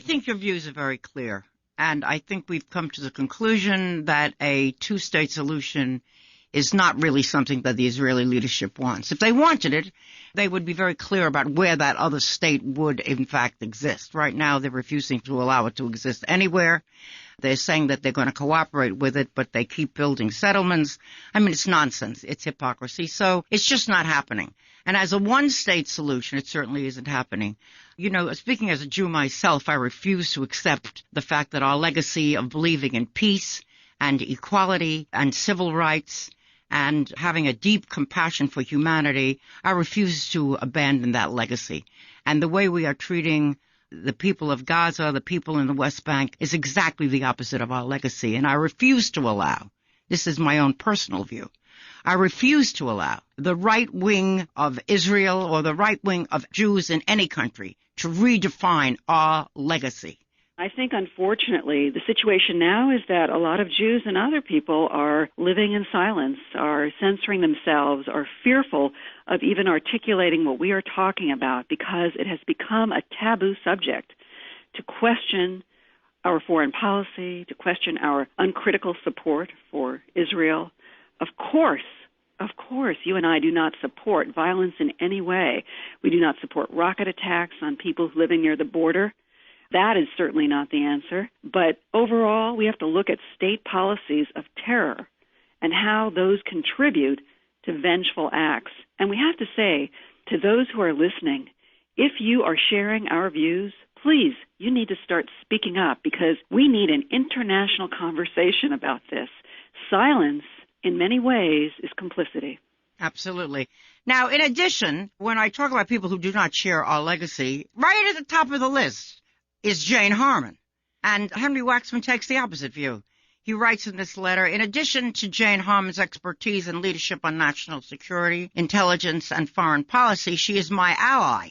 think your views are very clear. And I think we've come to the conclusion that a two-state solution is not really something that the Israeli leadership wants. If they wanted it, they would be very clear about where that other state would, in fact, exist. Right now, they're refusing to allow it to exist anywhere. They're saying that they're going to cooperate with it, but they keep building settlements. I mean, it's nonsense. It's hypocrisy. So it's just not happening. And as a one-state solution, it certainly isn't happening. You know, speaking as a Jew myself, I refuse to accept the fact that our legacy of believing in peace and equality and civil rights and having a deep compassion for humanity, I refuse to abandon that legacy. And the way we are treating the people of Gaza, the people in the West Bank, is exactly the opposite of our legacy. And I refuse to allow, this is my own personal view, I refuse to allow the right wing of Israel or the right wing of Jews in any country to redefine our legacy. I think, unfortunately, the situation now is that a lot of Jews and other people are living in silence, are censoring themselves, are fearful of even articulating what we are talking about because it has become a taboo subject to question our foreign policy, to question our uncritical support for Israel. Of course, you and I do not support violence in any way. We do not support rocket attacks on people living near the border. That is certainly not the answer. But overall, we have to look at state policies of terror and how those contribute to vengeful acts. And we have to say to those who are listening, if you are sharing our views, please, you need to start speaking up because we need an international conversation about this. Silence, in many ways, is complicity. Absolutely. Now, in addition, when I talk about people who do not share our legacy, right at the top of the list is Jane Harman. And Henry Waxman takes the opposite view. He writes in this letter, in addition to Jane Harman's expertise and leadership on national security, intelligence, and foreign policy, she is my ally.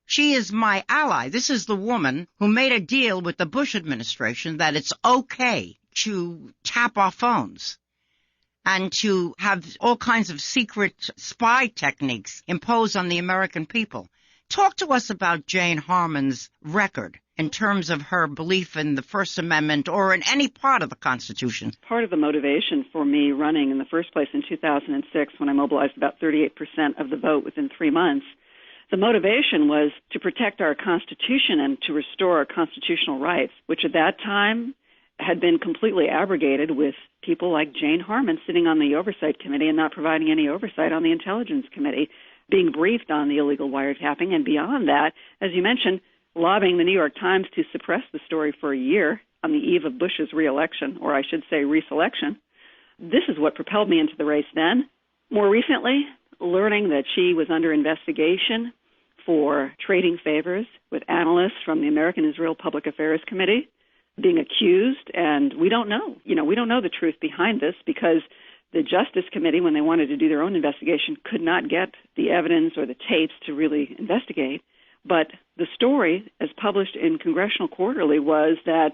She is my ally. This is the woman who made a deal with the Bush administration that it's okay to tap our phones and to have all kinds of secret spy techniques imposed on the American people. Talk to us about Jane Harman's record in terms of her belief in the First Amendment or in any part of the Constitution. Part of the motivation for me running in the first place in 2006, when I mobilized about 38% of the vote within 3 months, the motivation was to protect our Constitution and to restore our constitutional rights, which at that time had been completely abrogated with people like Jane Harman sitting on the Oversight Committee and not providing any oversight on the Intelligence Committee, being briefed on the illegal wiretapping, and beyond that, as you mentioned, lobbying the New York Times to suppress the story for a year on the eve of Bush's re-election, or I should say reselection. This is what propelled me into the race then. More recently, learning that she was under investigation for trading favors with analysts from the American Israel Public Affairs Committee, being accused, and we don't know. We don't know the truth behind this because the Justice Committee, when they wanted to do their own investigation, could not get the evidence or the tapes to really investigate. But the story, as published in Congressional Quarterly, was that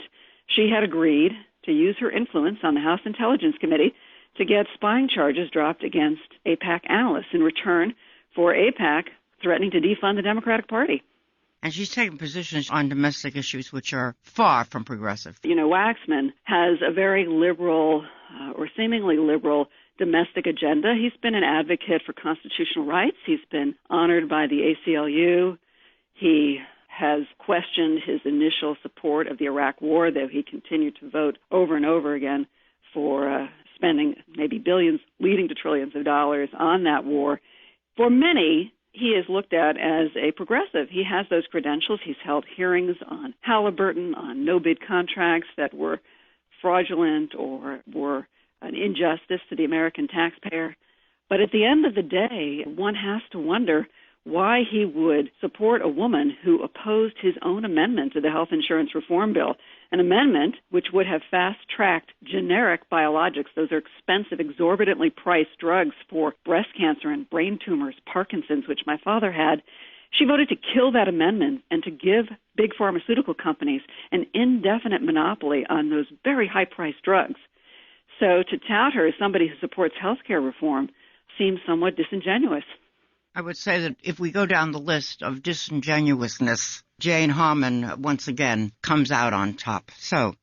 she had agreed to use her influence on the House Intelligence Committee to get spying charges dropped against AIPAC analysts in return for AIPAC threatening to defund the Democratic Party. And she's taken positions on domestic issues which are far from progressive. Waxman has a very liberal or seemingly liberal domestic agenda. He's been an advocate for constitutional rights. He's been honored by the ACLU. He has questioned his initial support of the Iraq War, though he continued to vote over and over again for spending maybe billions, leading to trillions of dollars on that war. For many, he is looked at as a progressive. He has those credentials. He's held hearings on Halliburton, on no-bid contracts that were fraudulent or were an injustice to the American taxpayer. But at the end of the day, one has to wonder why he would support a woman who opposed his own amendment to the health insurance reform bill, an amendment which would have fast-tracked generic biologics. Those are expensive, exorbitantly priced drugs for breast cancer and brain tumors, Parkinson's, which my father had. She voted to kill that amendment and to give big pharmaceutical companies an indefinite monopoly on those very high-priced drugs. So to tout her as somebody who supports health care reform seems somewhat disingenuous. I would say that if we go down the list of disingenuousness, Jane Harman once again comes out on top. So,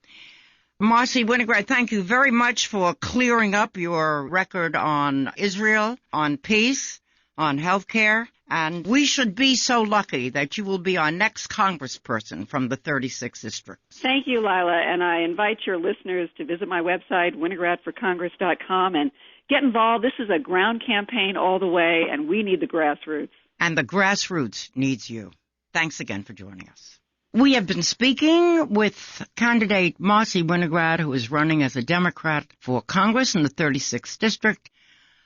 Marcy Winograd, thank you very much for clearing up your record on Israel, on peace, on health care. And we should be so lucky that you will be our next congressperson from the 36th District. Thank you, Lila. And I invite your listeners to visit my website, winogradforcongress.com, and get involved. This is a ground campaign all the way, and we need the grassroots. And the grassroots needs you. Thanks again for joining us. We have been speaking with candidate Marcy Winograd, who is running as a Democrat for Congress in the 36th District,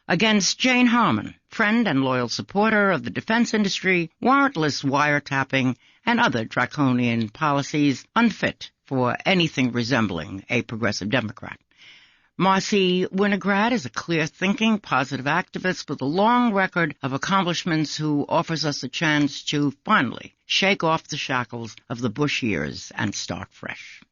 against Jane Harman, friend and loyal supporter of the defense industry, warrantless wiretapping, and other draconian policies unfit for anything resembling a progressive Democrat. Marcy Winograd is a clear-thinking, positive activist with a long record of accomplishments who offers us a chance to finally shake off the shackles of the Bush years and start fresh.